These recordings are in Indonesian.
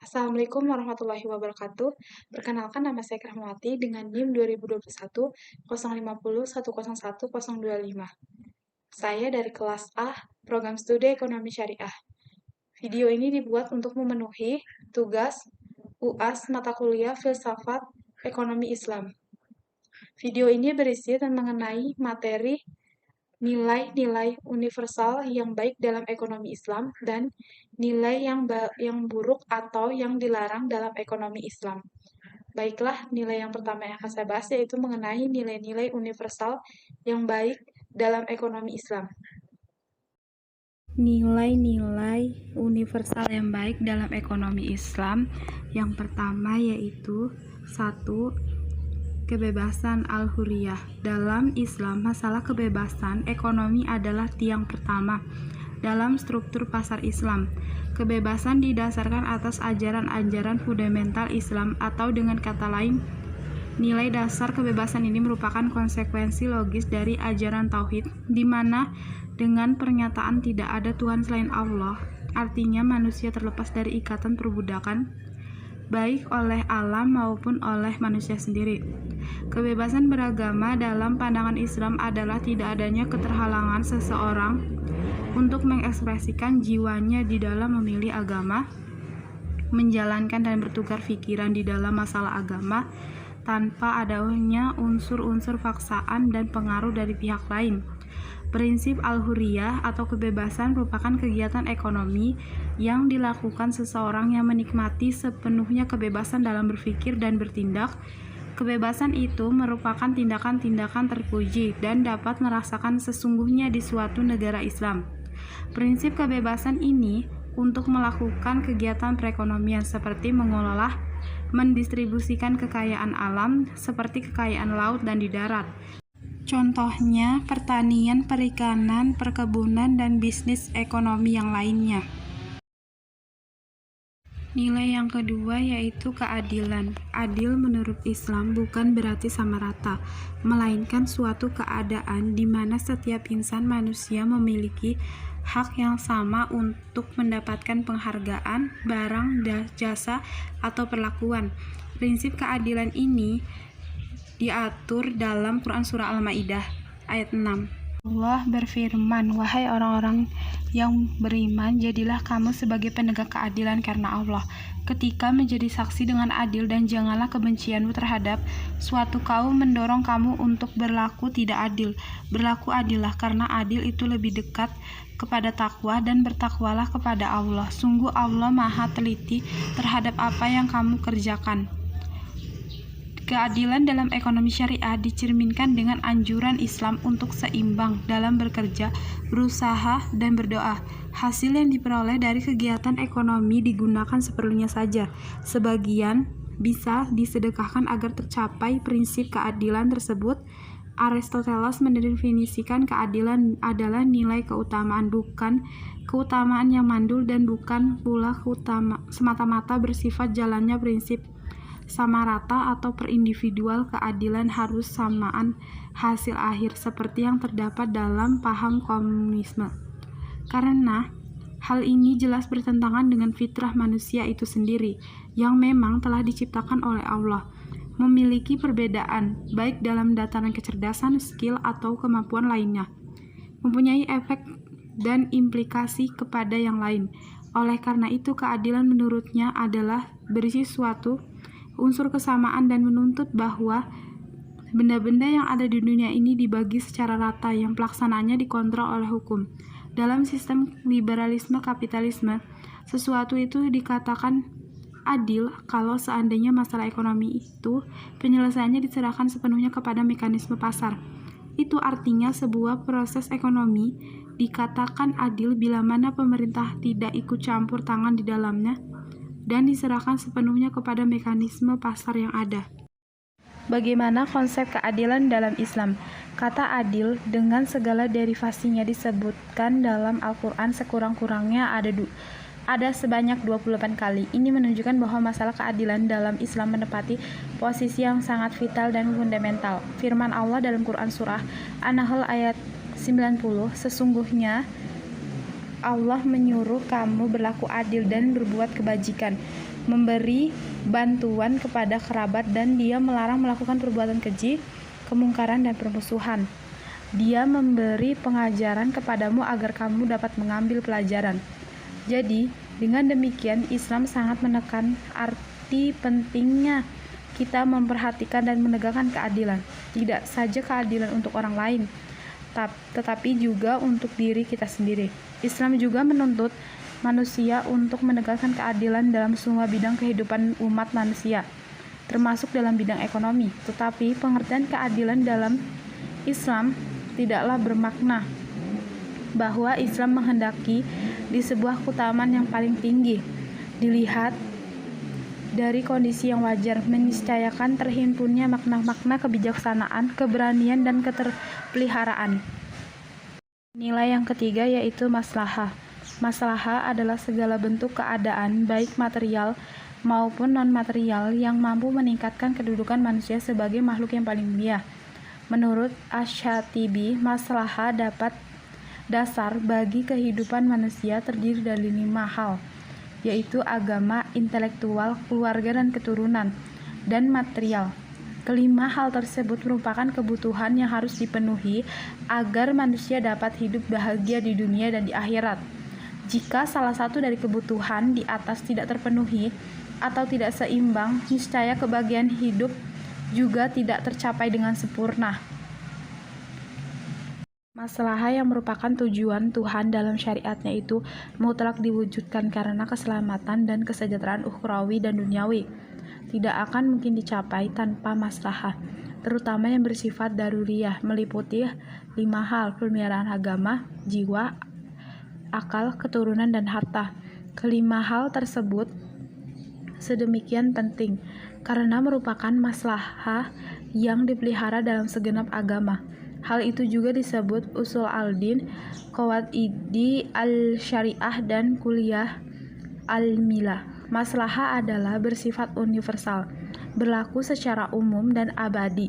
Assalamualaikum warahmatullahi wabarakatuh. Perkenalkan nama saya Rahmawati dengan NIM 2021 050 101 025. Saya dari kelas A, Program Studi Ekonomi Syariah. Video ini dibuat untuk memenuhi tugas UAS mata kuliah Filsafat Ekonomi Islam. Video ini berisi mengenai materi nilai-nilai universal yang baik dalam ekonomi Islam dan nilai yang buruk atau yang dilarang dalam ekonomi Islam. Baiklah, nilai yang pertama yang akan saya bahas yaitu mengenai nilai-nilai universal yang baik dalam ekonomi Islam. Nilai-nilai universal yang baik dalam ekonomi Islam yang pertama yaitu 1. Kebebasan al-hurriyah. Dalam Islam, masalah kebebasan ekonomi adalah tiang pertama dalam struktur pasar Islam. Kebebasan didasarkan atas ajaran-ajaran fundamental Islam atau dengan kata lain, nilai dasar kebebasan ini merupakan konsekuensi logis dari ajaran tauhid, di mana dengan pernyataan tidak ada Tuhan selain Allah, artinya manusia terlepas dari ikatan perbudakan, baik oleh alam maupun oleh manusia sendiri. Kebebasan beragama dalam pandangan Islam adalah tidak adanya keterhalangan seseorang untuk mengekspresikan jiwanya di dalam memilih agama, menjalankan dan bertukar pikiran di dalam masalah agama, tanpa adanya unsur-unsur paksaan dan pengaruh dari pihak lain. Prinsip al-hurriyah atau kebebasan merupakan kegiatan ekonomi yang dilakukan seseorang yang menikmati sepenuhnya kebebasan dalam berpikir dan bertindak. Kebebasan itu merupakan tindakan-tindakan terpuji dan dapat merasakan sesungguhnya di suatu negara Islam. Prinsip kebebasan ini untuk melakukan kegiatan perekonomian seperti mengelola, mendistribusikan kekayaan alam seperti kekayaan laut dan di darat. Contohnya pertanian, perikanan, perkebunan, dan bisnis ekonomi yang lainnya. Nilai yang kedua yaitu keadilan. Adil menurut Islam bukan berarti sama rata, melainkan suatu keadaan di mana setiap insan manusia memiliki hak yang sama untuk mendapatkan penghargaan, barang, jasa, atau perlakuan. Prinsip keadilan ini diatur dalam Quran Surah Al-Maidah ayat 6. Allah berfirman, "Wahai orang-orang yang beriman, jadilah kamu sebagai penegak keadilan karena Allah, ketika menjadi saksi dengan adil, dan janganlah kebencianmu terhadap suatu kaum mendorong kamu untuk berlaku tidak adil. Berlaku adillah, karena adil itu lebih dekat kepada takwa, dan bertakwalah kepada Allah. Sungguh Allah Maha teliti terhadap apa yang kamu kerjakan." Keadilan dalam ekonomi syariah dicerminkan dengan anjuran Islam untuk seimbang dalam bekerja, berusaha, dan berdoa. Hasil yang diperoleh dari kegiatan ekonomi digunakan seperlunya saja. Sebagian bisa disedekahkan agar tercapai prinsip keadilan tersebut. Aristoteles mendefinisikan keadilan adalah nilai keutamaan, bukan keutamaan yang mandul, dan bukan pula semata-mata bersifat jalannya prinsip sama rata atau perindividual. Keadilan harus samaan hasil akhir seperti yang terdapat dalam paham komunisme, karena hal ini jelas bertentangan dengan fitrah manusia itu sendiri yang memang telah diciptakan oleh Allah, memiliki perbedaan baik dalam dataran kecerdasan, skill, atau kemampuan lainnya, mempunyai efek dan implikasi kepada yang lain. Oleh karena itu, keadilan menurutnya adalah berisi suatu unsur kesamaan dan menuntut bahwa benda-benda yang ada di dunia ini dibagi secara rata yang pelaksanaannya dikontrol oleh hukum. Dalam sistem liberalisme kapitalisme, sesuatu itu dikatakan adil kalau seandainya masalah ekonomi itu penyelesaiannya diserahkan sepenuhnya kepada mekanisme pasar. Itu artinya sebuah proses ekonomi dikatakan adil bila mana pemerintah tidak ikut campur tangan di dalamnya dan diserahkan sepenuhnya kepada mekanisme pasar yang ada. Bagaimana konsep keadilan dalam Islam? Kata adil dengan segala derivasinya disebutkan dalam Al-Quran sekurang-kurangnya ada sebanyak 28 kali. Ini menunjukkan bahwa masalah keadilan dalam Islam menempati posisi yang sangat vital dan fundamental. Firman Allah dalam Quran Surah An-Nahl ayat 90, "Sesungguhnya Allah menyuruh kamu berlaku adil dan berbuat kebajikan." memberi bantuan kepada kerabat, dan Dia melarang melakukan perbuatan keji, kemungkaran, dan permusuhan. Dia memberi pengajaran kepadamu agar kamu dapat mengambil pelajaran. Jadi, dengan demikian Islam sangat menekan arti pentingnya kita memperhatikan dan menegakkan keadilan. Tidak saja keadilan untuk orang lain, tetapi juga untuk diri kita sendiri. Islam juga menuntut manusia untuk menegakkan keadilan dalam semua bidang kehidupan umat manusia, termasuk dalam bidang ekonomi. Tetapi pengertian keadilan dalam Islam tidaklah bermakna bahwa Islam menghendaki di sebuah keutamaan yang paling tinggi dilihat dari kondisi yang wajar, meniscayakan terhimpunnya makna-makna kebijaksanaan, keberanian, dan keterpeliharaan. Nilai yang ketiga yaitu maslahah. Maslahah adalah segala bentuk keadaan, baik material maupun non-material, yang mampu meningkatkan kedudukan manusia sebagai makhluk yang paling mulia. Menurut Asy-Syatibi, maslahah dapat dasar bagi kehidupan manusia terdiri dari 5 hal, yaitu agama, intelektual, keluarga dan keturunan, dan material. Kelima hal tersebut merupakan kebutuhan yang harus dipenuhi agar manusia dapat hidup bahagia di dunia dan di akhirat. Jika salah satu dari kebutuhan di atas tidak terpenuhi atau tidak seimbang, niscaya kebahagiaan hidup juga tidak tercapai dengan sempurna. Maslahah yang merupakan tujuan Tuhan dalam syariatnya itu mutlak diwujudkan karena keselamatan dan kesejahteraan ukhrawi dan duniawi tidak akan mungkin dicapai tanpa maslahah, terutama yang bersifat daruriyah, meliputi 5 hal: pemeliharaan agama, jiwa, akal, keturunan, dan harta. Kelima hal tersebut sedemikian penting karena merupakan maslahah yang dipelihara dalam segenap agama. Hal itu juga disebut usul al-din, qawaidi al-syariah, dan kuliah al-milah. Maslahah adalah bersifat universal, berlaku secara umum dan abadi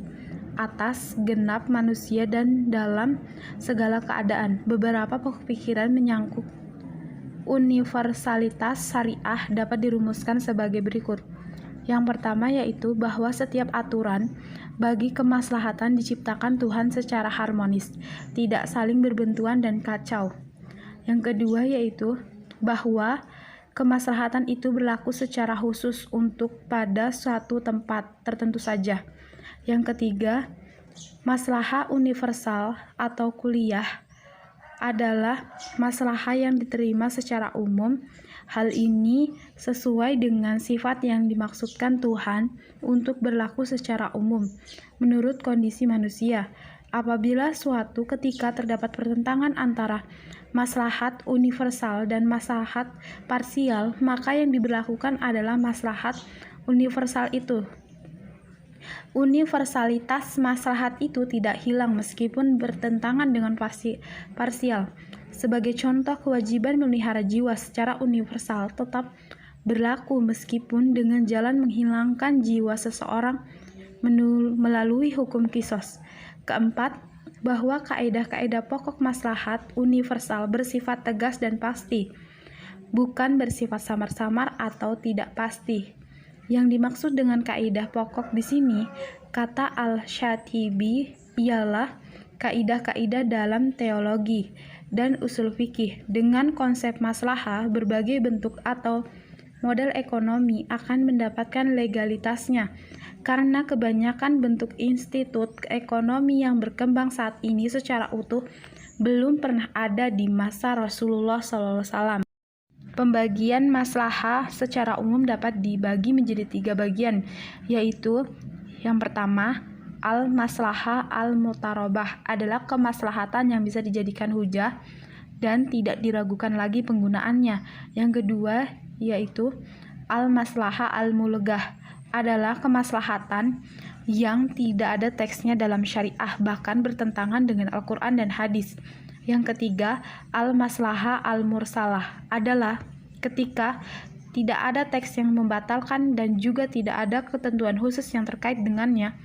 atas genap manusia dan dalam segala keadaan. Beberapa pemikiran menyangkut universalitas syariah dapat dirumuskan sebagai berikut. Yang pertama yaitu bahwa setiap aturan bagi kemaslahatan diciptakan Tuhan secara harmonis, tidak saling berbenturan dan kacau. Yang kedua yaitu bahwa kemaslahatan itu berlaku secara khusus untuk pada suatu tempat tertentu saja. Yang ketiga, maslahah universal atau kuliah adalah maslahah yang diterima secara umum. Hal ini sesuai dengan sifat yang dimaksudkan Tuhan untuk berlaku secara umum menurut kondisi manusia. Apabila suatu ketika terdapat pertentangan antara maslahat universal dan maslahat parsial, maka yang diberlakukan adalah maslahat universal itu. Universalitas maslahat itu tidak hilang meskipun bertentangan dengan parsial. Sebagai contoh, kewajiban memelihara jiwa secara universal tetap berlaku meskipun dengan jalan menghilangkan jiwa seseorang melalui hukum qisas. Keempat, bahwa kaidah-kaidah pokok maslahat universal bersifat tegas dan pasti, bukan bersifat samar-samar atau tidak pasti. Yang dimaksud dengan kaidah pokok di sini, kata Al-Syatibi, ialah kaidah-kaidah dalam teologi dan usul fikih. Dengan konsep maslahah, berbagai bentuk atau model ekonomi akan mendapatkan legalitasnya karena kebanyakan bentuk institut ekonomi yang berkembang saat ini secara utuh belum pernah ada di masa Rasulullah SAW. Pembagian maslahah secara umum dapat dibagi menjadi 3 bagian, yaitu yang pertama, al-maslahah al-mutarobah adalah kemaslahatan yang bisa dijadikan hujah dan tidak diragukan lagi penggunaannya. Yang kedua yaitu al-maslahah al-mulegah adalah kemaslahatan yang tidak ada teksnya dalam syariah, bahkan bertentangan dengan Al-Quran dan hadis. Yang ketiga, al-maslahah al-mursalah adalah ketika tidak ada teks yang membatalkan dan juga tidak ada ketentuan khusus yang terkait dengannya,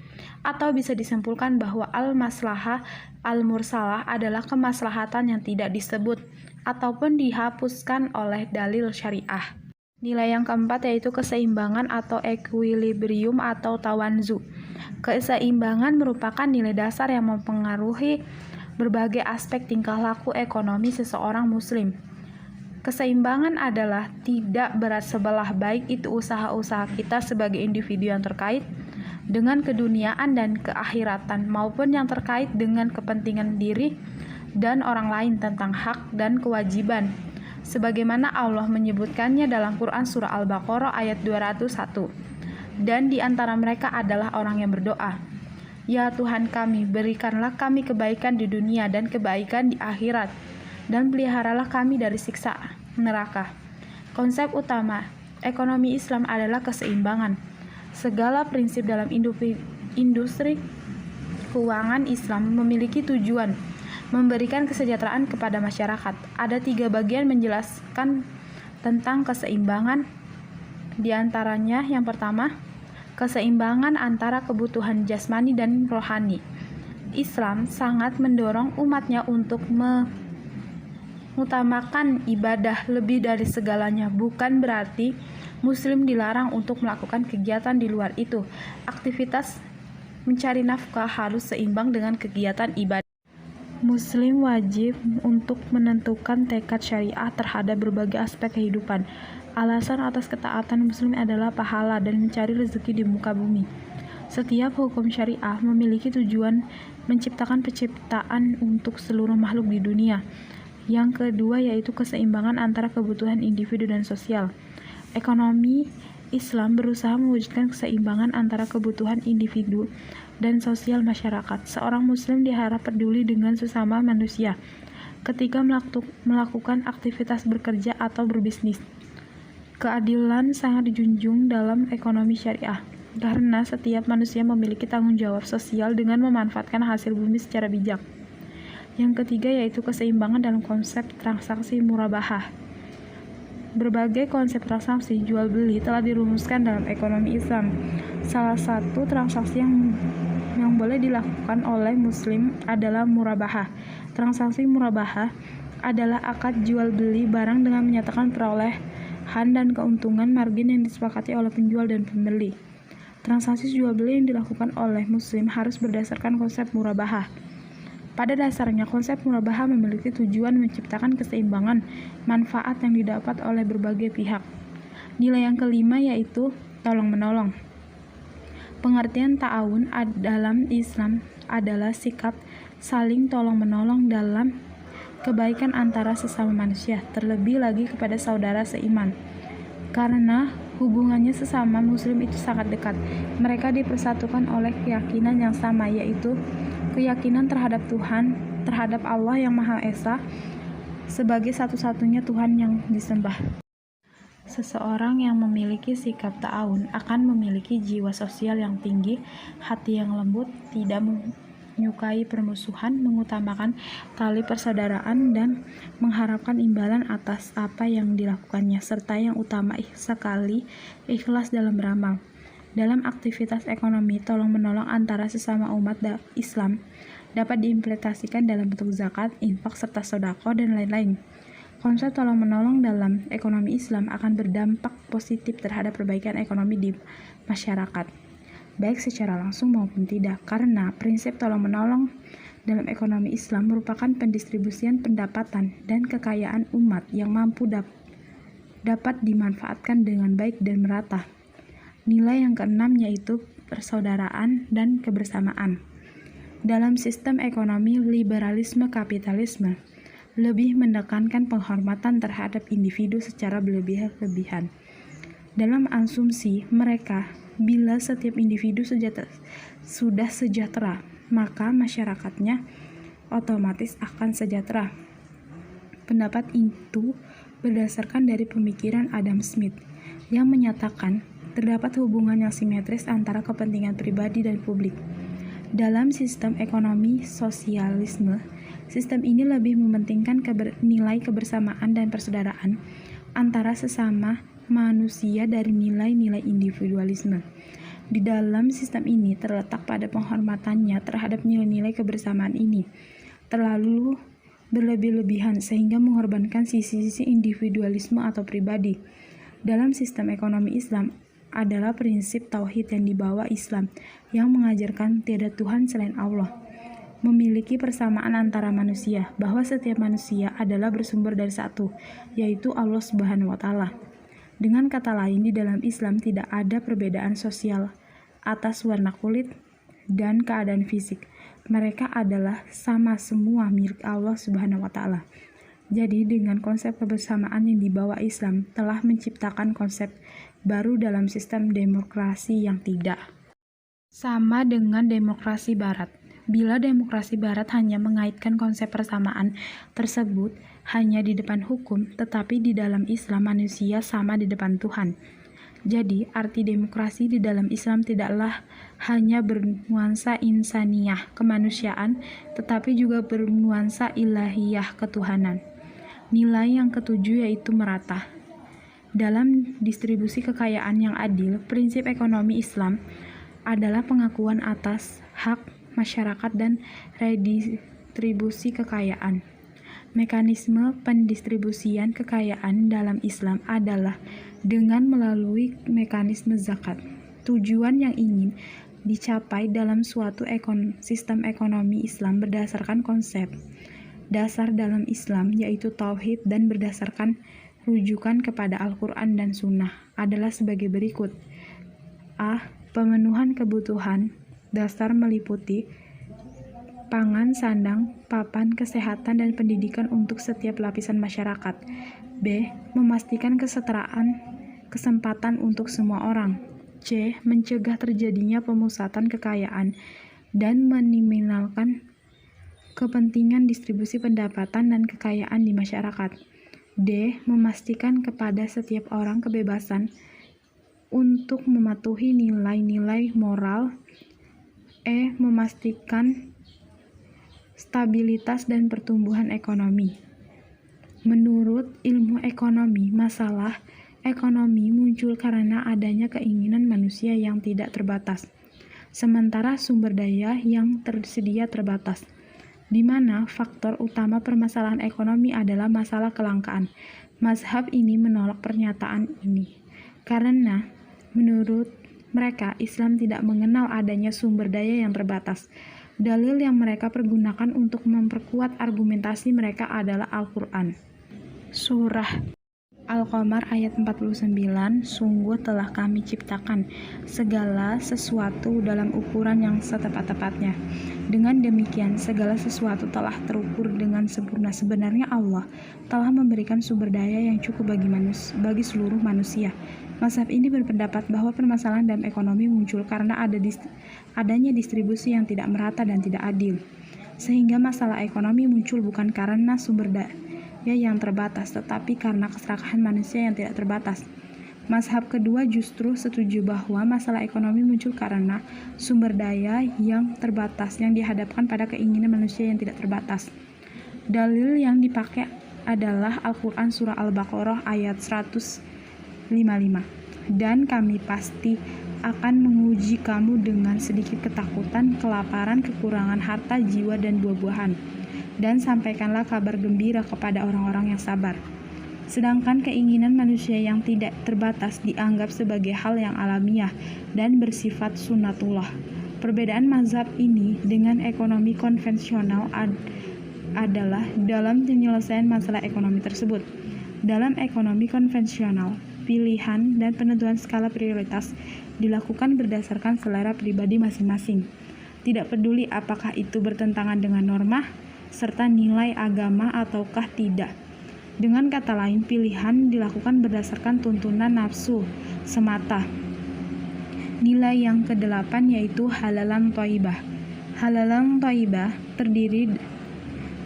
atau bisa disimpulkan bahwa al-maslahah al-mursalah adalah kemaslahatan yang tidak disebut ataupun dihapuskan oleh dalil syariah. Nilai yang keempat yaitu keseimbangan atau equilibrium atau tawanzu. Keseimbangan merupakan nilai dasar yang mempengaruhi berbagai aspek tingkah laku ekonomi seseorang muslim. Keseimbangan adalah tidak berat sebelah, baik itu usaha-usaha kita sebagai individu yang terkait dengan keduniaan dan keakhiratan maupun yang terkait dengan kepentingan diri dan orang lain tentang hak dan kewajiban. Sebagaimana Allah menyebutkannya dalam Quran Surah Al-Baqarah ayat 201. Dan di antara mereka adalah orang yang berdoa, "Ya Tuhan kami, berikanlah kami kebaikan di dunia dan kebaikan di akhirat, dan peliharalah kami dari siksa neraka." Konsep utama ekonomi Islam adalah keseimbangan. Segala prinsip dalam industri keuangan Islam memiliki tujuan memberikan kesejahteraan kepada masyarakat. Ada 3 bagian menjelaskan tentang keseimbangan. Di antaranya yang pertama, keseimbangan antara kebutuhan jasmani dan rohani. Islam sangat mendorong umatnya untuk mengutamakan ibadah lebih dari segalanya. Bukan berarti Muslim dilarang untuk melakukan kegiatan di luar itu. Aktivitas mencari nafkah harus seimbang dengan kegiatan ibadah. Muslim wajib untuk menentukan tekad syariah terhadap berbagai aspek kehidupan. Alasan atas ketaatan Muslim adalah pahala dan mencari rezeki di muka bumi. Setiap hukum syariah memiliki tujuan menciptakan penciptaan untuk seluruh makhluk di dunia. Yang kedua yaitu keseimbangan antara kebutuhan individu dan sosial. Ekonomi Islam berusaha mewujudkan keseimbangan antara kebutuhan individu dan sosial masyarakat. Seorang muslim diharap peduli dengan sesama manusia ketika melakukan aktivitas bekerja atau berbisnis. Keadilan sangat dijunjung dalam ekonomi syariah, karena setiap manusia memiliki tanggung jawab sosial dengan memanfaatkan hasil bumi secara bijak. Yang ketiga yaitu keseimbangan dalam konsep transaksi murabahah. Berbagai konsep transaksi jual beli telah dirumuskan dalam ekonomi Islam. Salah satu transaksi yang boleh dilakukan oleh muslim adalah murabahah. Transaksi murabahah adalah akad jual beli barang dengan menyatakan perolehan dan keuntungan margin yang disepakati oleh penjual dan pembeli. Transaksi jual beli yang dilakukan oleh muslim harus berdasarkan konsep murabahah. Pada dasarnya, konsep murabahah memiliki tujuan menciptakan keseimbangan manfaat yang didapat oleh berbagai pihak. Nilai yang kelima yaitu tolong-menolong. Pengertian ta'awun dalam Islam adalah sikap saling tolong-menolong dalam kebaikan antara sesama manusia, terlebih lagi kepada saudara seiman. Karena hubungannya sesama muslim itu sangat dekat. Mereka dipersatukan oleh keyakinan yang sama, yaitu keyakinan terhadap Tuhan, terhadap Allah yang Maha Esa sebagai satu-satunya Tuhan yang disembah. Seseorang yang memiliki sikap ta'awun akan memiliki jiwa sosial yang tinggi, hati yang lembut, tidak menyukai permusuhan, mengutamakan tali persaudaraan dan mengharapkan imbalan atas apa yang dilakukannya, serta yang utama sekali ikhlas dalam beramal. Dalam aktivitas ekonomi, tolong-menolong antara sesama umat Islam dapat diimplementasikan dalam bentuk zakat, infak, serta sedekah, dan lain-lain. Konsep tolong-menolong dalam ekonomi Islam akan berdampak positif terhadap perbaikan ekonomi di masyarakat, baik secara langsung maupun tidak, karena prinsip tolong-menolong dalam ekonomi Islam merupakan pendistribusian pendapatan dan kekayaan umat yang mampu dapat dimanfaatkan dengan baik dan merata. Nilai yang keenam yaitu persaudaraan dan kebersamaan. Dalam sistem ekonomi liberalisme kapitalisme lebih menekankan penghormatan terhadap individu secara berlebihan. Dalam asumsi mereka, bila setiap individu sudah sejahtera, maka masyarakatnya otomatis akan sejahtera. Pendapat itu berdasarkan dari pemikiran Adam Smith yang menyatakan terdapat hubungan yang simetris antara kepentingan pribadi dan publik. Dalam sistem ekonomi sosialisme, sistem ini lebih mementingkan nilai kebersamaan dan persaudaraan antara sesama manusia dari nilai-nilai individualisme. Di dalam sistem ini terletak pada penghormatannya terhadap nilai-nilai kebersamaan ini terlalu berlebih-lebihan sehingga mengorbankan sisi-sisi individualisme atau pribadi. Dalam sistem ekonomi Islam adalah prinsip tauhid yang dibawa Islam yang mengajarkan tiada Tuhan selain Allah, memiliki persamaan antara manusia, bahwa setiap manusia adalah bersumber dari satu, yaitu Allah Subhanahu wa Ta'ala. Dengan kata lain, di dalam Islam tidak ada perbedaan sosial atas warna kulit dan keadaan fisik. Mereka adalah sama semua milik Allah Subhanahu wa Ta'ala. Jadi, dengan konsep kebersamaan yang dibawa Islam telah menciptakan konsep baru dalam sistem demokrasi yang tidak sama dengan demokrasi Barat. Bila demokrasi Barat hanya mengaitkan konsep persamaan tersebut hanya di depan hukum, tetapi di dalam Islam manusia sama di depan Tuhan. Jadi, arti demokrasi di dalam Islam tidaklah hanya bernuansa insaniyah, kemanusiaan, tetapi juga bernuansa ilahiyah, ketuhanan. Nilai yang ketujuh yaitu merata. Dalam distribusi kekayaan yang adil, prinsip ekonomi Islam adalah pengakuan atas hak masyarakat dan redistribusi kekayaan. Mekanisme pendistribusian kekayaan dalam Islam adalah dengan melalui mekanisme zakat. Tujuan yang ingin dicapai dalam suatu sistem ekonomi Islam berdasarkan konsep dasar dalam Islam, yaitu tauhid, dan berdasarkan rujukan kepada Al-Quran dan Sunnah adalah sebagai berikut. A. Pemenuhan kebutuhan dasar meliputi pangan, sandang, papan, kesehatan, dan pendidikan untuk setiap lapisan masyarakat. B. Memastikan kesetaraan kesempatan untuk semua orang. C. Mencegah terjadinya pemusatan kekayaan dan meminimalkan kepentingan distribusi pendapatan dan kekayaan di masyarakat. D. Memastikan kepada setiap orang kebebasan untuk mematuhi nilai-nilai moral. E. Memastikan stabilitas dan pertumbuhan ekonomi. Menurut ilmu ekonomi, masalah ekonomi muncul karena adanya keinginan manusia yang tidak terbatas, sementara sumber daya yang tersedia terbatas, di mana faktor utama permasalahan ekonomi adalah masalah kelangkaan. Mazhab ini menolak pernyataan ini, karena menurut mereka Islam tidak mengenal adanya sumber daya yang terbatas. Dalil yang mereka pergunakan untuk memperkuat argumentasi mereka adalah Al-Quran. Surah Al-Qamar ayat 49, sungguh telah kami ciptakan segala sesuatu dalam ukuran yang setepat-tepatnya. Dengan demikian, segala sesuatu telah terukur dengan sempurna. Sebenarnya Allah telah memberikan sumber daya yang cukup bagi seluruh manusia. Mazhab ini berpendapat bahwa permasalahan dalam ekonomi muncul karena adanya distribusi yang tidak merata dan tidak adil. Sehingga masalah ekonomi muncul bukan karena sumber daya yang terbatas, tetapi karena keserakahan manusia yang tidak terbatas. Mazhab kedua justru setuju bahwa masalah ekonomi muncul karena sumber daya yang terbatas yang dihadapkan pada keinginan manusia yang tidak terbatas. Dalil yang dipakai adalah Al-Quran Surah Al-Baqarah ayat 155. Dan kami pasti akan menguji kamu dengan sedikit ketakutan, kelaparan, kekurangan harta, jiwa, dan buah-buahan. Dan sampaikanlah kabar gembira kepada orang-orang yang sabar. Sedangkan keinginan manusia yang tidak terbatas dianggap sebagai hal yang alamiah dan bersifat sunnatullah. Perbedaan mazhab ini dengan ekonomi konvensional adalah dalam penyelesaian masalah ekonomi tersebut. Dalam ekonomi konvensional, pilihan dan penentuan skala prioritas dilakukan berdasarkan selera pribadi masing-masing. Tidak peduli apakah itu bertentangan dengan norma serta nilai agama ataukah tidak. Dengan kata lain, pilihan dilakukan berdasarkan tuntunan nafsu semata. Nilai yang kedelapan yaitu halalan thayyibah. Halalan thayyibah terdiri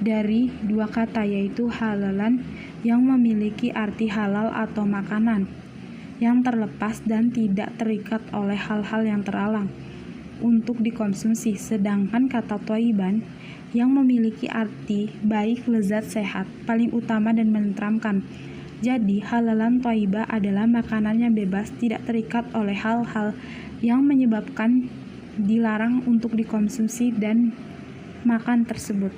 dari dua kata, yaitu halalan yang memiliki arti halal atau makanan yang terlepas dan tidak terikat oleh hal-hal yang terlarang untuk dikonsumsi, sedangkan kata thayyiban yang memiliki arti baik, lezat, sehat, paling utama dan menenteramkan. Jadi, halalan thayyibah adalah makanan yang bebas, tidak terikat oleh hal-hal yang menyebabkan dilarang untuk dikonsumsi dan makan tersebut.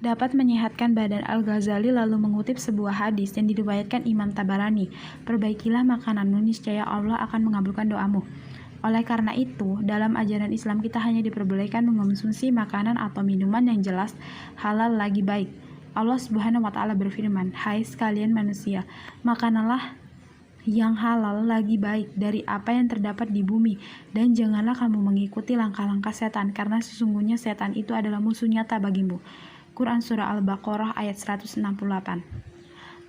dapat menyehatkan badan. Al-Ghazali lalu mengutip sebuah hadis yang diriwayatkan Imam Tabarani, "Perbaikilah makananmu, niscaya Allah akan mengabulkan doamu." Oleh karena itu, dalam ajaran Islam kita hanya diperbolehkan mengonsumsi makanan atau minuman yang jelas halal lagi baik. Allah Subhanahu wa Ta'ala berfirman, "Hai sekalian manusia, makanlah yang halal lagi baik dari apa yang terdapat di bumi, dan janganlah kamu mengikuti langkah-langkah setan, karena sesungguhnya setan itu adalah musuh nyata bagimu." Quran Surah Al-Baqarah ayat 168.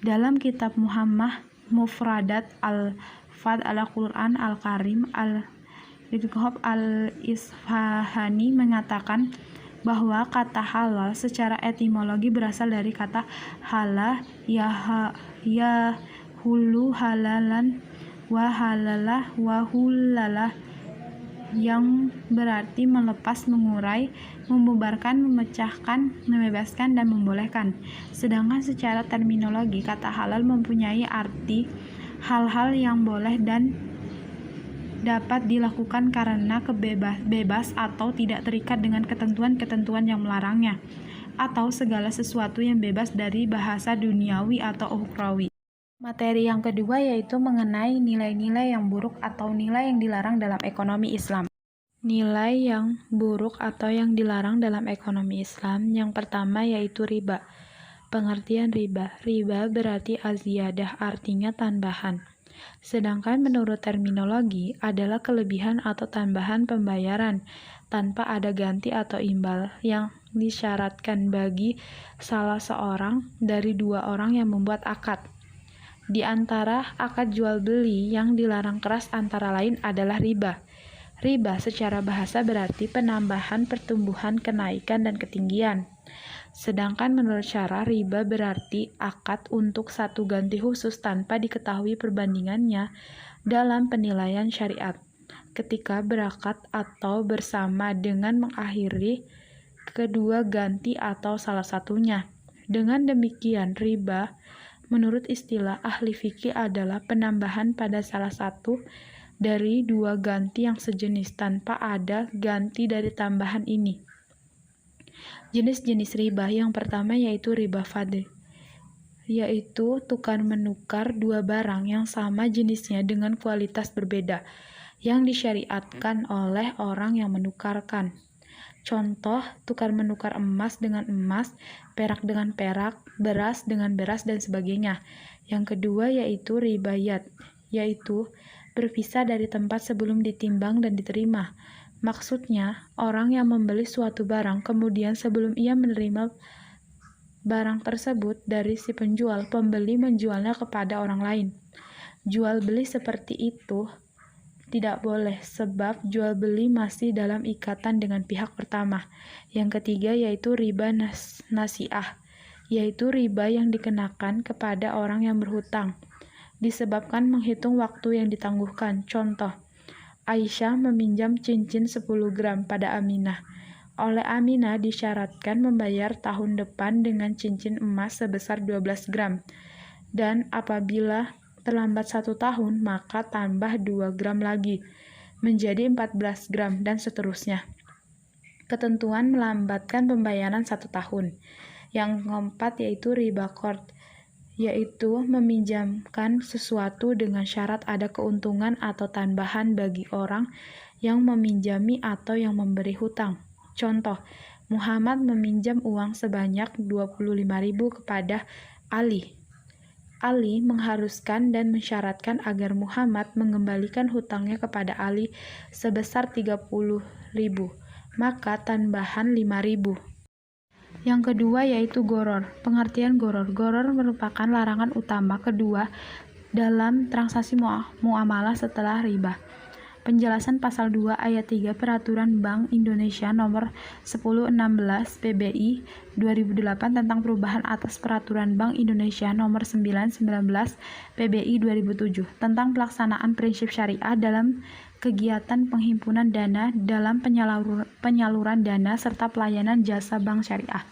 Dalam kitab Muhammad Mufradat Al-Fad Al-Quran Al-Karim, Al-Ridhob Al-Isfahani mengatakan bahwa kata halal secara etimologi berasal dari kata hala hulu halalan wa halalah wa hulalah, yang berarti melepas, mengurai, membubarkan, memecahkan, membebaskan, dan membolehkan. Sedangkan secara terminologi, kata halal mempunyai arti hal-hal yang boleh dan dapat dilakukan karena bebas atau tidak terikat dengan ketentuan-ketentuan yang melarangnya, atau segala sesuatu yang bebas dari bahasa duniawi atau ukhrawi. Materi yang kedua yaitu mengenai nilai-nilai yang buruk atau nilai yang dilarang dalam ekonomi Islam. Nilai yang buruk atau yang dilarang dalam ekonomi Islam, yang pertama yaitu riba. Pengertian riba. Riba berarti aziyadah, artinya tambahan. Sedangkan menurut terminologi adalah kelebihan atau tambahan pembayaran tanpa ada ganti atau imbal yang disyaratkan bagi salah seorang dari dua orang yang membuat akad. Di antara akad jual beli yang dilarang keras antara lain adalah riba. Riba secara bahasa berarti penambahan, pertumbuhan, kenaikan, dan ketinggian. Sedangkan menurut syara, riba berarti akad untuk satu ganti khusus tanpa diketahui perbandingannya dalam penilaian syariat, ketika berakad atau bersama dengan mengakhiri kedua ganti atau salah satunya. Dengan demikian, riba menurut istilah ahli fikih adalah penambahan pada salah satu dari dua ganti yang sejenis tanpa ada ganti dari tambahan ini. Jenis-jenis riba yang pertama yaitu riba fadl, yaitu tukar menukar dua barang yang sama jenisnya dengan kualitas berbeda yang disyariatkan oleh orang yang menukarkan. Contoh, tukar menukar emas dengan emas, perak dengan perak, beras dengan beras, dan sebagainya. Yang kedua yaitu ribayat, yaitu berpisah dari tempat sebelum ditimbang dan diterima. Maksudnya, orang yang membeli suatu barang, kemudian sebelum ia menerima barang tersebut dari si penjual, pembeli menjualnya kepada orang lain. Jual beli seperti itu tidak boleh, sebab jual beli masih dalam ikatan dengan pihak pertama. Yang ketiga yaitu riba nasiah, yaitu riba yang dikenakan kepada orang yang berhutang, disebabkan menghitung waktu yang ditangguhkan. Contoh, Aisyah meminjam cincin 10 gram pada Aminah. Oleh Aminah disyaratkan membayar tahun depan dengan cincin emas sebesar 12 gram. Dan apabila terlambat 1 tahun, maka tambah 2 gram lagi, menjadi 14 gram, dan seterusnya. Ketentuan melambatkan pembayaran 1 tahun. Yang keempat yaitu riba qard, yaitu meminjamkan sesuatu dengan syarat ada keuntungan atau tambahan bagi orang yang meminjami atau yang memberi hutang. Contoh, Muhammad meminjam uang sebanyak 25.000 kepada Ali. Ali mengharuskan dan mensyaratkan agar Muhammad mengembalikan hutangnya kepada Ali sebesar 30.000, maka tambahan 5.000. Yang kedua yaitu goror. Pengertian goror. Goror merupakan larangan utama kedua dalam transaksi muamalah setelah riba. Penjelasan pasal 2 ayat 3 Peraturan Bank Indonesia nomor 1016 PBI 2008 tentang perubahan atas Peraturan Bank Indonesia nomor 919 PBI 2007 tentang pelaksanaan prinsip syariah dalam kegiatan penghimpunan dana, dalam penyaluran dana serta pelayanan jasa bank syariah.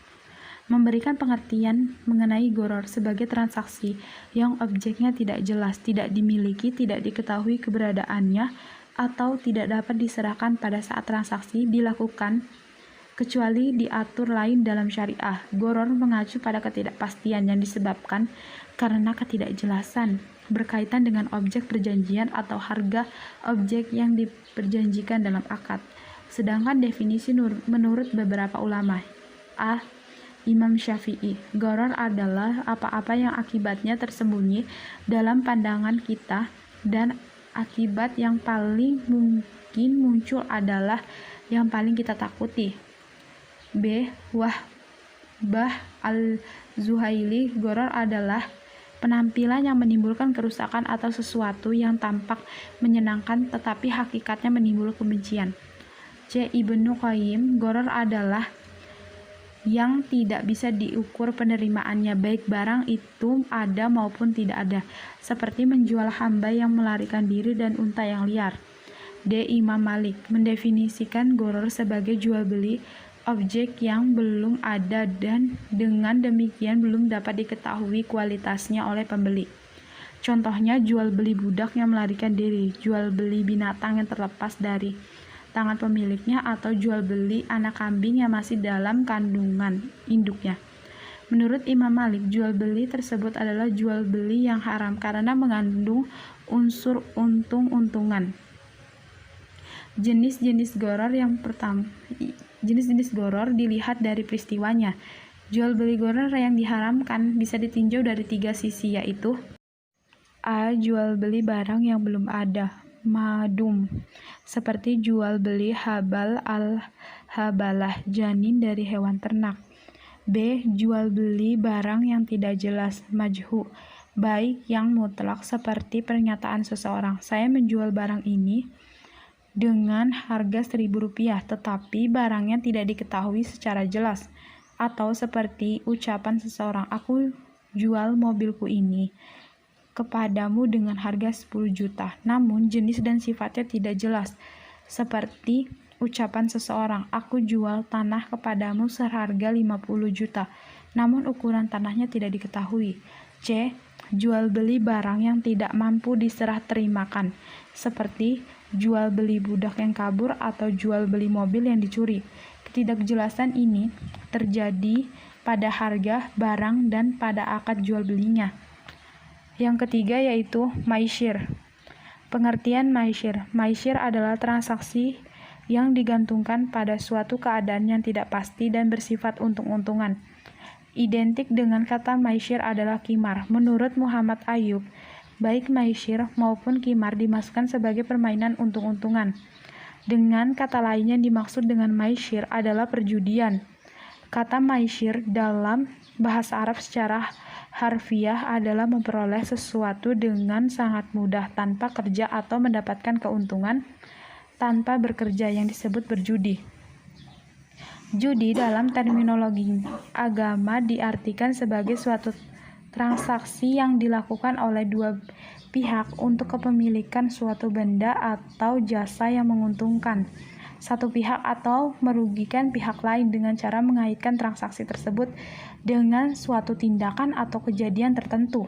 Memberikan pengertian mengenai goror sebagai transaksi yang objeknya tidak jelas, tidak dimiliki, tidak diketahui keberadaannya, atau tidak dapat diserahkan pada saat transaksi dilakukan kecuali diatur lain dalam syariah. Gharar mengacu pada ketidakpastian yang disebabkan karena ketidakjelasan berkaitan dengan objek perjanjian atau harga objek yang diperjanjikan dalam akad. Sedangkan definisi menurut beberapa ulama, Imam Syafi'i, gharar adalah apa-apa yang akibatnya tersembunyi dalam pandangan kita dan akibat yang paling mungkin muncul adalah yang paling kita takuti. Wahbah al-Zuhaili, gharar adalah penampilan yang menimbulkan kerusakan atau sesuatu yang tampak menyenangkan tetapi hakikatnya menimbulkan kebencian. Ibnu Qayyim, gharar adalah yang tidak bisa diukur penerimaannya, baik barang itu ada maupun tidak ada, seperti menjual hamba yang melarikan diri dan unta yang liar. Imam Malik mendefinisikan gharar sebagai jual beli objek yang belum ada dan dengan demikian belum dapat diketahui kualitasnya oleh pembeli. Contohnya jual beli budak yang melarikan diri, jual beli binatang yang terlepas dari tangan pemiliknya, atau jual beli anak kambing yang masih dalam kandungan induknya. Menurut Imam Malik, jual beli tersebut adalah jual beli yang haram karena mengandung unsur untung-untungan. Jenis-jenis gharar yang pertama, jenis-jenis gharar dilihat dari peristiwanya. Jual beli gharar yang diharamkan bisa ditinjau dari 3 sisi, yaitu A. Jual beli barang yang belum ada, madum, seperti jual beli habal al-habalah, janin dari hewan ternak. B. Jual beli barang yang tidak jelas, majhu, baik yang mutlak, seperti pernyataan seseorang, saya menjual barang ini dengan harga Rp1.000, tetapi barangnya tidak diketahui secara jelas, atau seperti ucapan seseorang, aku jual mobilku ini kepadamu dengan harga 10 juta, namun jenis dan sifatnya tidak jelas, seperti ucapan seseorang, aku jual tanah kepadamu seharga 50 juta, namun ukuran tanahnya tidak diketahui. C. Jual beli barang yang tidak mampu diserah terimakan, seperti jual beli budak yang kabur atau jual beli mobil yang dicuri. Ketidakjelasan ini terjadi pada harga barang dan pada akad jual belinya. Yang ketiga yaitu maishir. Pengertian maishir. Maishir adalah transaksi yang digantungkan pada suatu keadaan yang tidak pasti dan bersifat untung-untungan. Identik dengan kata maishir adalah qimar. Menurut Muhammad Ayub, baik maishir maupun qimar dimasukkan sebagai permainan untung-untungan. Dengan kata lain yang dimaksud dengan maishir adalah perjudian. Kata maishir dalam bahasa Arab secara harfiah adalah memperoleh sesuatu dengan sangat mudah tanpa kerja atau mendapatkan keuntungan tanpa bekerja, yang disebut berjudi. Judi dalam terminologi agama diartikan sebagai suatu transaksi yang dilakukan oleh dua pihak untuk kepemilikan suatu benda atau jasa yang menguntungkan satu pihak atau merugikan pihak lain dengan cara mengaitkan transaksi tersebut dengan suatu tindakan atau kejadian tertentu.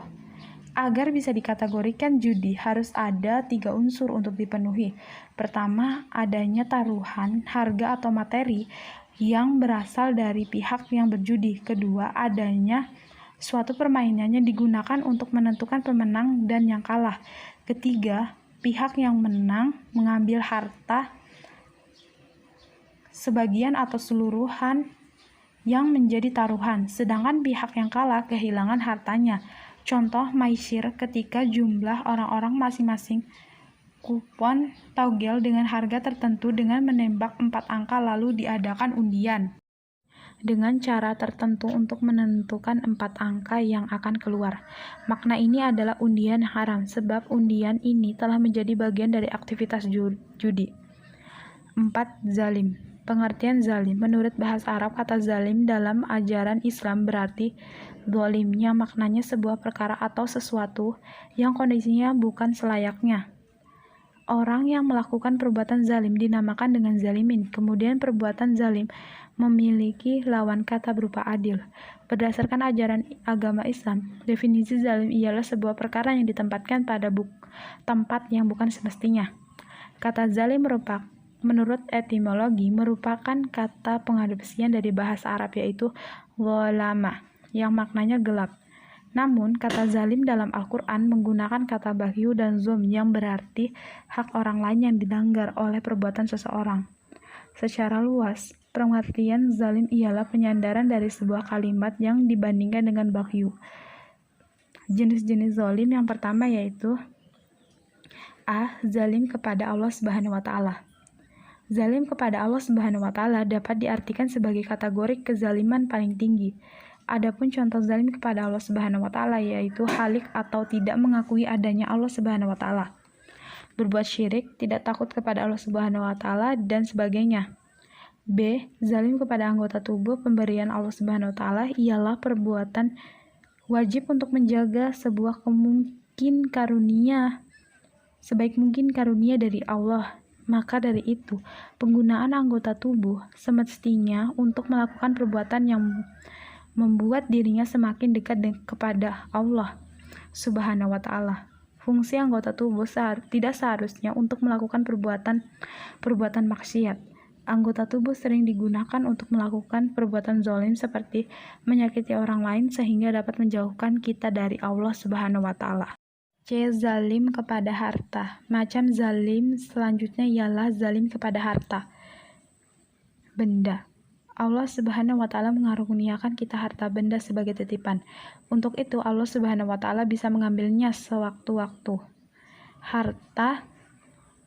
Agar bisa dikategorikan judi, harus ada 3 unsur untuk dipenuhi. Pertama, adanya taruhan, harga atau materi yang berasal dari pihak yang berjudi. Kedua, adanya suatu permainan yang digunakan untuk menentukan pemenang dan yang kalah. Ketiga, pihak yang menang mengambil harta sebagian atau seluruhan yang menjadi taruhan, sedangkan pihak yang kalah kehilangan hartanya. Contoh maishir ketika jumlah orang-orang masing-masing kupon togel dengan harga tertentu dengan menembak 4 angka lalu diadakan undian dengan cara tertentu untuk menentukan 4 angka yang akan keluar. Makna ini adalah undian haram sebab undian ini telah menjadi bagian dari aktivitas judi. 4. Zalim. Pengertian zalim. Menurut bahasa Arab, kata zalim dalam ajaran Islam berarti zalimnya, maknanya sebuah perkara atau sesuatu yang kondisinya bukan selayaknya. Orang yang melakukan perbuatan zalim dinamakan dengan zalimin. Kemudian perbuatan zalim memiliki lawan kata berupa adil. Berdasarkan ajaran agama Islam, definisi zalim ialah sebuah perkara yang ditempatkan pada tempat yang bukan semestinya. Kata zalim menurut etimologi merupakan kata pengadopsian dari bahasa Arab yaitu ghalama yang maknanya gelap. Namun, kata zalim dalam Al-Quran menggunakan kata baghyu dan zulm yang berarti hak orang lain yang dilanggar oleh perbuatan seseorang. Secara luas, pengertian zalim ialah penyandaran dari sebuah kalimat yang dibandingkan dengan baghyu. Jenis-jenis zalim yang pertama yaitu A. Zalim kepada Allah Subhanahu wa Ta'ala. Zalim kepada Allah Subhanahu wa Ta'ala dapat diartikan sebagai kategori kezaliman paling tinggi. Adapun contoh zalim kepada Allah Subhanahu wa Ta'ala yaitu halik atau tidak mengakui adanya Allah Subhanahu wa Ta'ala, berbuat syirik, tidak takut kepada Allah Subhanahu wa Ta'ala, dan sebagainya. B. Zalim kepada anggota tubuh pemberian Allah Subhanahu wa Ta'ala ialah perbuatan wajib untuk menjaga sebaik mungkin karunia dari Allah. Maka dari itu, penggunaan anggota tubuh semestinya untuk melakukan perbuatan yang membuat dirinya semakin dekat kepada Allah Subhanahu wa Ta'ala. Fungsi anggota tubuh tidak seharusnya untuk melakukan perbuatan maksiat. Anggota tubuh sering digunakan untuk melakukan perbuatan zalim seperti menyakiti orang lain sehingga dapat menjauhkan kita dari Allah Subhanahu wa Ta'ala. C. Zalim kepada harta. Macam zalim selanjutnya ialah zalim kepada harta benda. Allah Subhanahu wa Ta'ala mengaruniakan kita harta benda sebagai titipan. Untuk itu Allah Subhanahu wa Ta'ala bisa mengambilnya sewaktu-waktu. Harta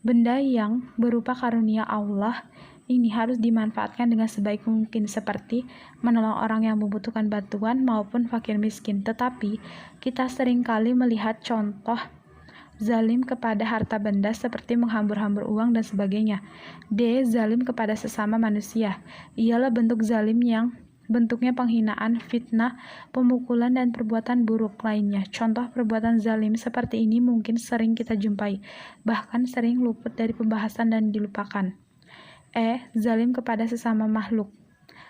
benda yang berupa karunia Allah ini harus dimanfaatkan dengan sebaik mungkin, seperti menolong orang yang membutuhkan bantuan maupun fakir miskin. Tetapi kita seringkali melihat contoh zalim kepada harta benda seperti menghambur-hambur uang dan sebagainya. D. Zalim kepada sesama manusia ialah bentuk zalim yang bentuknya penghinaan, fitnah, pemukulan, dan perbuatan buruk lainnya. Contoh perbuatan zalim seperti ini mungkin sering kita jumpai, bahkan sering luput dari pembahasan dan dilupakan. E. Zalim kepada sesama makhluk.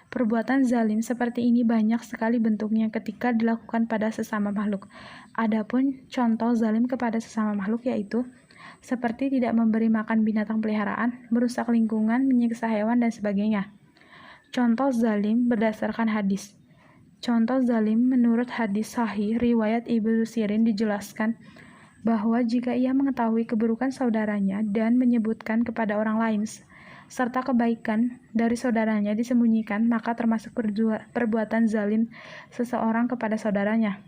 Perbuatan zalim seperti ini banyak sekali bentuknya ketika dilakukan pada sesama makhluk. Adapun contoh zalim kepada sesama makhluk yaitu seperti tidak memberi makan binatang peliharaan, merusak lingkungan, menyiksa hewan, dan sebagainya. Contoh zalim berdasarkan hadis. Contoh zalim menurut hadis sahih riwayat Ibnu Sirin dijelaskan bahwa jika ia mengetahui keburukan saudaranya dan menyebutkan kepada orang lain serta kebaikan dari saudaranya disembunyikan, maka termasuk perbuatan zalim seseorang kepada saudaranya.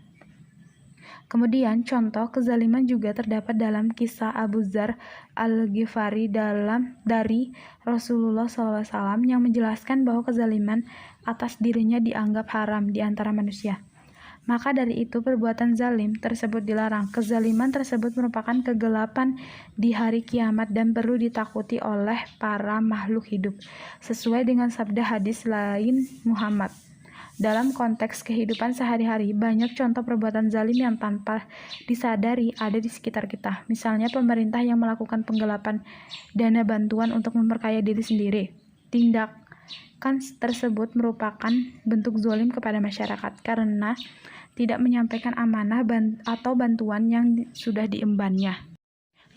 Kemudian, contoh kezaliman juga terdapat dalam kisah Abu Dzar Al-Ghifari dari Rasulullah SAW yang menjelaskan bahwa kezaliman atas dirinya dianggap haram di antara manusia. Maka dari itu perbuatan zalim tersebut dilarang. Kezaliman tersebut merupakan kegelapan di hari kiamat dan perlu ditakuti oleh para makhluk hidup. Sesuai dengan sabda hadis lain Muhammad. Dalam konteks kehidupan sehari-hari, banyak contoh perbuatan zalim yang tanpa disadari ada di sekitar kita. Misalnya pemerintah yang melakukan penggelapan dana bantuan untuk memperkaya diri sendiri. Tindakan tersebut merupakan bentuk zalim kepada masyarakat karena tidak menyampaikan amanah atau bantuan yang sudah diembannya.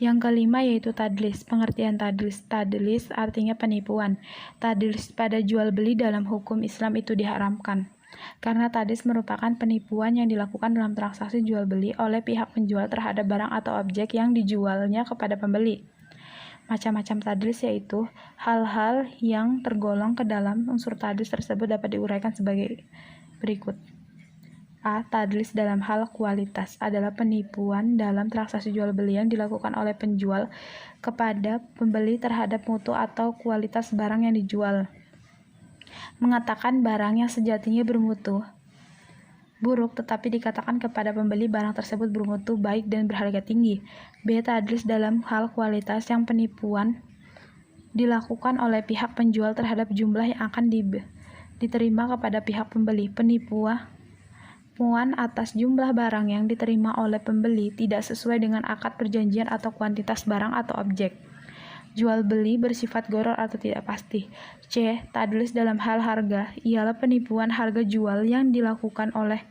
Yang kelima yaitu tadlis. Pengertian tadlis. Tadlis artinya penipuan. Tadlis pada jual beli dalam hukum Islam itu diharamkan. Karena tadlis merupakan penipuan yang dilakukan dalam transaksi jual beli oleh pihak penjual terhadap barang atau objek yang dijualnya kepada pembeli. Macam-macam tadlis yaitu hal-hal yang tergolong ke dalam unsur tadlis tersebut dapat diuraikan sebagai berikut. A. Tadlis dalam hal kualitas adalah penipuan dalam transaksi jual beli yang dilakukan oleh penjual kepada pembeli terhadap mutu atau kualitas barang yang dijual. Mengatakan barang yang sejatinya bermutu buruk tetapi dikatakan kepada pembeli barang tersebut bermutu baik dan berharga tinggi. B. Tadlis dalam hal kualitas yang penipuan dilakukan oleh pihak penjual terhadap jumlah yang akan diterima kepada pihak pembeli. Penipuan atas jumlah barang yang diterima oleh pembeli tidak sesuai dengan akad perjanjian atau kuantitas barang atau objek. Jual beli bersifat gharar atau tidak pasti. C. Tadlis dalam hal harga ialah penipuan harga jual yang dilakukan oleh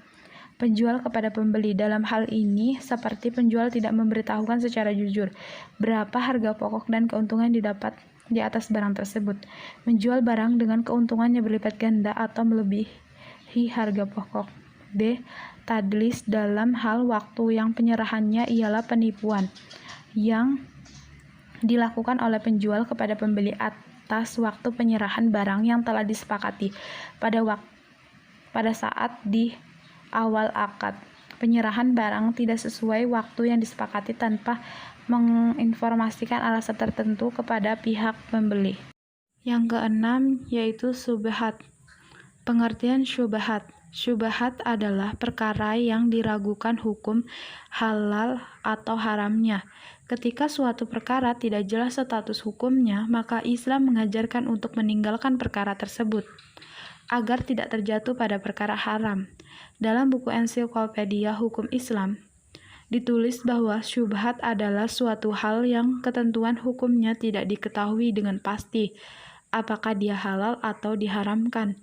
penjual kepada pembeli. Dalam hal ini, seperti penjual tidak memberitahukan secara jujur berapa harga pokok dan keuntungan didapat di atas barang tersebut, menjual barang dengan keuntungan yang berlipat ganda atau melebihi harga pokok. B. Tadlis dalam hal waktu yang penyerahannya ialah penipuan yang dilakukan oleh penjual kepada pembeli atas waktu penyerahan barang yang telah disepakati pada saat di awal akad. Penyerahan barang tidak sesuai waktu yang disepakati tanpa menginformasikan alasan tertentu kepada pihak pembeli. Yang keenam yaitu syubhat. Pengertian syubhat. Syubhat adalah perkara yang diragukan hukum halal atau haramnya. Ketika suatu perkara tidak jelas status hukumnya, maka Islam mengajarkan untuk meninggalkan perkara tersebut agar tidak terjatuh pada perkara haram. Dalam buku Ensiklopedia Hukum Islam, ditulis bahwa syubhat adalah suatu hal yang ketentuan hukumnya tidak diketahui dengan pasti, apakah dia halal atau diharamkan.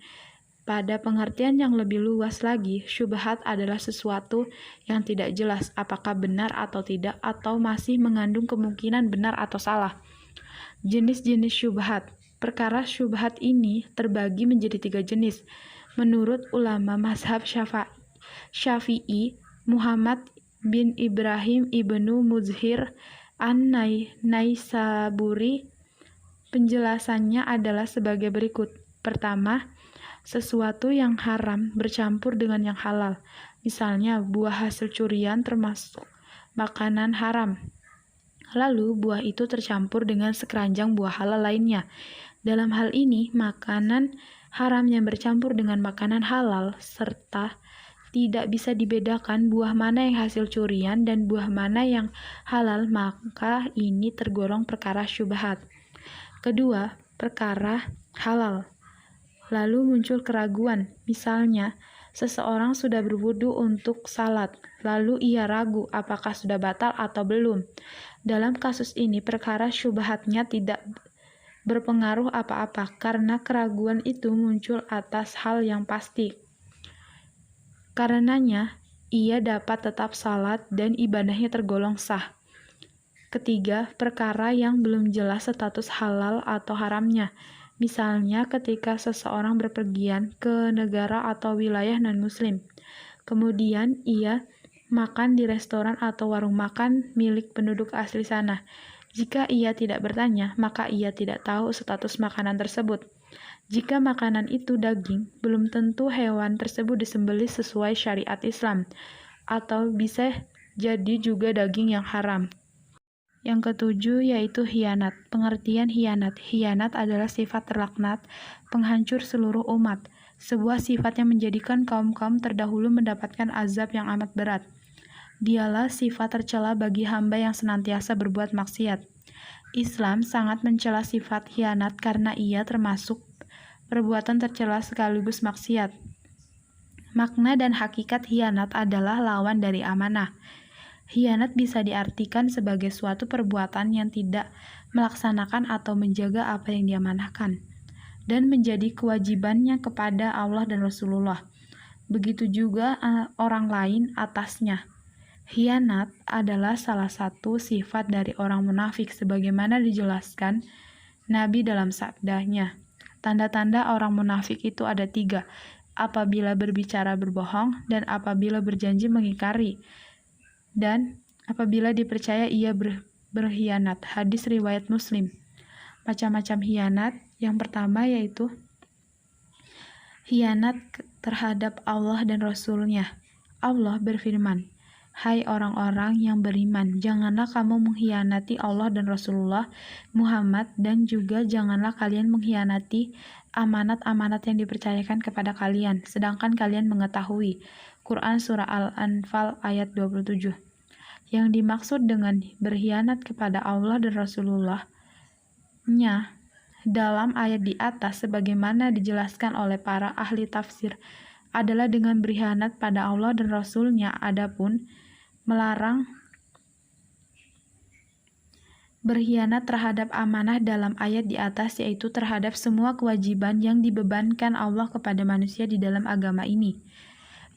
Pada pengertian yang lebih luas lagi, syubhat adalah sesuatu yang tidak jelas apakah benar atau tidak, atau masih mengandung kemungkinan benar atau salah. Jenis-jenis syubhat. Perkara syubhat ini terbagi menjadi 3 jenis. Menurut ulama mazhab Syafi'i, Muhammad bin Ibrahim ibnu Muzhir an-Naisaburi, penjelasannya adalah sebagai berikut. Pertama, sesuatu yang haram bercampur dengan yang halal. Misalnya, buah hasil curian termasuk makanan haram. Lalu, buah itu tercampur dengan sekeranjang buah halal lainnya. Dalam hal ini, makanan haram yang bercampur dengan makanan halal serta tidak bisa dibedakan buah mana yang hasil curian dan buah mana yang halal, maka ini tergolong perkara syubhat. Kedua, perkara halal. Lalu muncul keraguan. Misalnya, seseorang sudah berwudu untuk salat, lalu ia ragu apakah sudah batal atau belum. Dalam kasus ini, perkara syubhatnya tidak berpengaruh apa-apa karena keraguan itu muncul atas hal yang pasti. Karenanya, ia dapat tetap salat dan ibadahnya tergolong sah. Ketiga, perkara yang belum jelas status halal atau haramnya. Misalnya ketika seseorang berpergian ke negara atau wilayah non-muslim, kemudian ia makan di restoran atau warung makan milik penduduk asli sana. Jika ia tidak bertanya, maka ia tidak tahu status makanan tersebut. Jika makanan itu daging, belum tentu hewan tersebut disembelih sesuai syariat Islam, atau bisa jadi juga daging yang haram. Yang ketujuh yaitu khianat. Pengertian khianat. Khianat adalah sifat terlaknat, penghancur seluruh umat. Sebuah sifat yang menjadikan kaum-kaum terdahulu mendapatkan azab yang amat berat. Dialah sifat tercela bagi hamba yang senantiasa berbuat maksiat. Islam sangat mencela sifat khianat karena ia termasuk perbuatan tercela sekaligus maksiat. Makna dan hakikat khianat adalah lawan dari amanah. Khianat bisa diartikan sebagai suatu perbuatan yang tidak melaksanakan atau menjaga apa yang diamanahkan, dan menjadi kewajibannya kepada Allah dan Rasulullah. Begitu juga orang lain atasnya. Khianat adalah salah satu sifat dari orang munafik sebagaimana dijelaskan Nabi dalam sabdanya. Tanda-tanda orang munafik itu ada 3. Apabila berbicara berbohong, dan apabila berjanji mengingkari, dan apabila dipercaya ia berkhianat. Hadis riwayat Muslim. Macam-macam khianat. Yang pertama yaitu khianat terhadap Allah dan Rasul-Nya. Allah berfirman, "Hai orang-orang yang beriman, janganlah kamu mengkhianati Allah dan Rasulullah Muhammad, dan juga janganlah kalian mengkhianati amanat-amanat yang dipercayakan kepada kalian, sedangkan kalian mengetahui." Quran Surah Al-Anfal ayat 27. Yang dimaksud dengan berkhianat kepada Allah dan Rasulullah-Nya dalam ayat di atas sebagaimana dijelaskan oleh para ahli tafsir adalah dengan berkhianat pada Allah dan Rasul-Nya. Adapun melarang berkhianat terhadap amanah dalam ayat di atas yaitu terhadap semua kewajiban yang dibebankan Allah kepada manusia di dalam agama ini.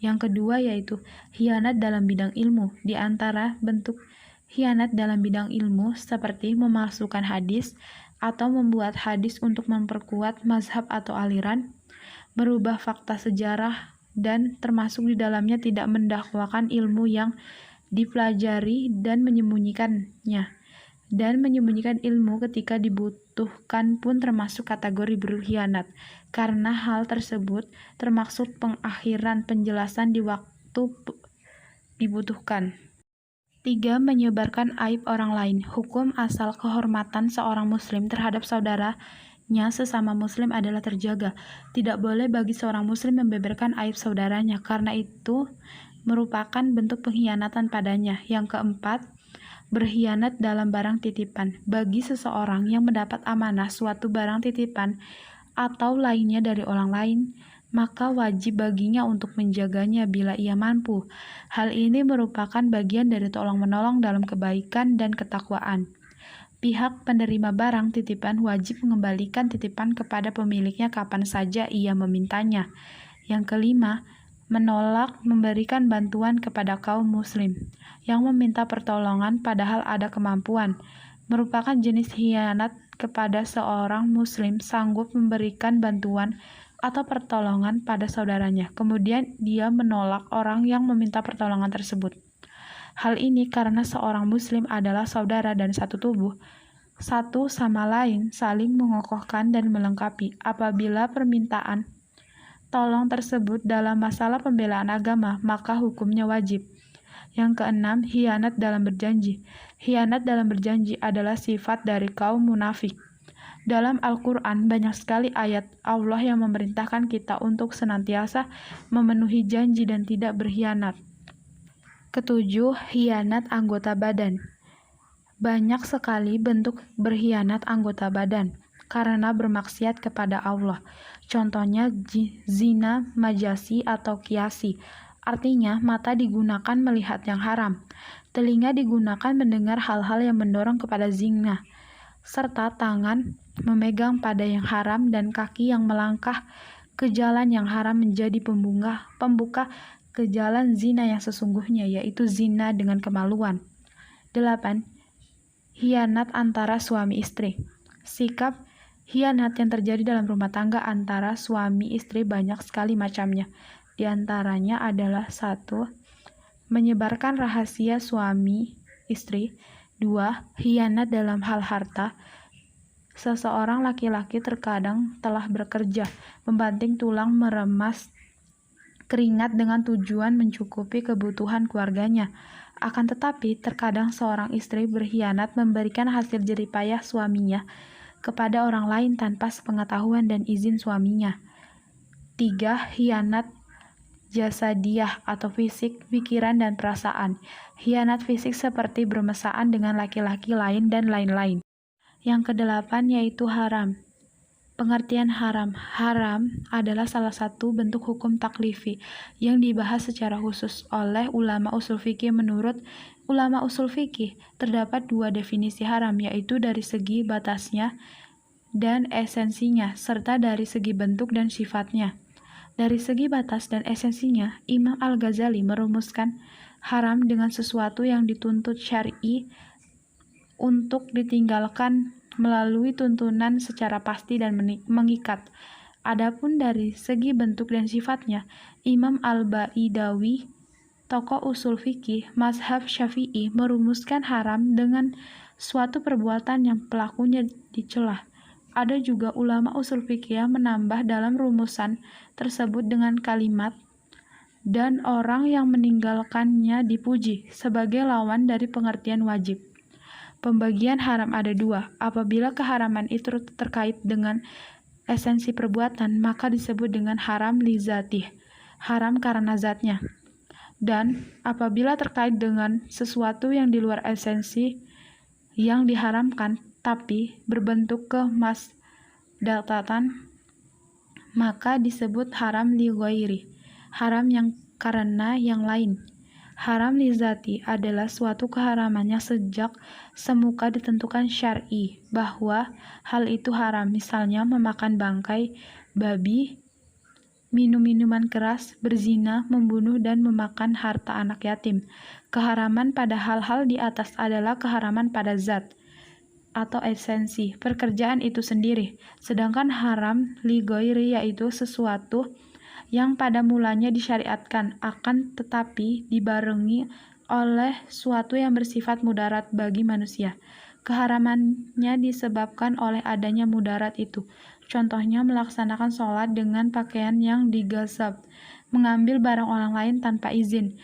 Yang kedua yaitu khianat dalam bidang ilmu. Di antara bentuk khianat dalam bidang ilmu seperti memalsukan hadis atau membuat hadis untuk memperkuat mazhab atau aliran, merubah fakta sejarah, dan termasuk di dalamnya tidak mendakwakan ilmu yang dipelajari dan menyembunyikannya. Dan menyembunyikan ilmu ketika dibutuhkan pun termasuk kategori berkhianat, karena hal tersebut termaksud pengakhiran penjelasan di waktu dibutuhkan. 3. Menyebarkan aib orang lain. Hukum asal kehormatan seorang muslim terhadap saudaranya sesama muslim adalah terjaga. Tidak boleh bagi seorang muslim membeberkan aib saudaranya, karena itu merupakan bentuk pengkhianatan padanya. Yang keempat, berkhianat dalam barang titipan. Bagi seseorang yang mendapat amanah suatu barang titipan atau lainnya dari orang lain, maka wajib baginya untuk menjaganya bila ia mampu. Hal ini merupakan bagian dari tolong-menolong dalam kebaikan dan ketakwaan. Pihak penerima barang titipan wajib mengembalikan titipan kepada pemiliknya kapan saja ia memintanya. Yang kelima, menolak memberikan bantuan kepada kaum muslim yang meminta pertolongan padahal ada kemampuan. Merupakan jenis khianat kepada seorang muslim sanggup memberikan bantuan atau pertolongan pada saudaranya, kemudian dia menolak orang yang meminta pertolongan tersebut. Hal ini karena seorang muslim adalah saudara dan satu tubuh, satu sama lain saling mengokohkan dan melengkapi. Apabila permintaan tolong tersebut dalam masalah pembelaan agama, maka hukumnya wajib. Yang keenam, khianat dalam berjanji. Khianat dalam berjanji adalah sifat dari kaum munafik. Dalam Al-Quran, banyak sekali ayat Allah yang memerintahkan kita untuk senantiasa memenuhi janji dan tidak berkhianat. Ketujuh, khianat anggota badan. Banyak sekali bentuk berkhianat anggota badan karena bermaksiat kepada Allah. Contohnya zina majasi atau kiasi. Artinya, mata digunakan melihat yang haram, telinga digunakan mendengar hal-hal yang mendorong kepada zina, serta tangan memegang pada yang haram dan kaki yang melangkah ke jalan yang haram menjadi pembuka ke jalan zina yang sesungguhnya, yaitu zina dengan kemaluan. 8. Khianat antara suami istri. Sikap khianat yang terjadi dalam rumah tangga antara suami istri banyak sekali macamnya. Di antaranya adalah 1. Menyebarkan rahasia suami istri. 2. Khianat dalam hal harta. Seseorang laki-laki terkadang telah bekerja, membanting tulang meremas keringat dengan tujuan mencukupi kebutuhan keluarganya. Akan tetapi, terkadang seorang istri berkhianat memberikan hasil jerih payah suaminya kepada orang lain tanpa sepengetahuan dan izin suaminya. 3. Khianat jasadiyah atau fisik, pikiran, dan perasaan. Khianat fisik seperti bermesraan dengan laki-laki lain dan lain-lain. Yang kedelapan yaitu haram. Pengertian haram. Haram adalah salah satu bentuk hukum taklifi yang dibahas secara khusus oleh ulama usul fikih. Menurut ulama usul fikih, terdapat 2 definisi haram, yaitu dari segi batasnya dan esensinya, serta dari segi bentuk dan sifatnya. Dari segi batas dan esensinya, Imam Al-Ghazali merumuskan haram dengan sesuatu yang dituntut syar'i untuk ditinggalkan melalui tuntunan secara pasti dan mengikat. Adapun dari segi bentuk dan sifatnya, Imam Al-Baidawi, tokoh usul fikih mazhab Syafi'i, merumuskan haram dengan suatu perbuatan yang pelakunya dicela. Ada juga ulama usul fikih yang menambah dalam rumusan tersebut dengan kalimat dan orang yang meninggalkannya dipuji sebagai lawan dari pengertian wajib. Pembagian haram ada 2. Apabila keharaman itu terkait dengan esensi perbuatan, maka disebut dengan haram li zatih, haram karena zatnya. Dan apabila terkait dengan sesuatu yang di luar esensi yang diharamkan, tapi berbentuk kemasdatatan, maka disebut haram li ghairi, haram yang karena yang lain. Haram li zati adalah suatu keharamannya sejak semuka ditentukan syar'i bahwa hal itu haram, misalnya memakan bangkai babi, minum minuman keras, berzina, membunuh, dan memakan harta anak yatim. Keharaman pada hal-hal di atas adalah keharaman pada zat. atau esensi pekerjaan itu sendiri. Sedangkan haram li ghairi yaitu sesuatu yang pada mulanya disyariatkan akan tetapi dibarengi oleh suatu yang bersifat mudarat bagi manusia. Keharamannya disebabkan oleh adanya mudarat itu. Contohnya melaksanakan sholat dengan pakaian yang digasab, mengambil barang orang lain tanpa izin,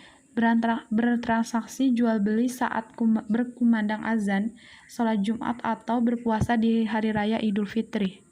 bertransaksi jual beli saat berkumandang azan, sholat Jumat atau berpuasa di hari raya Idul Fitri.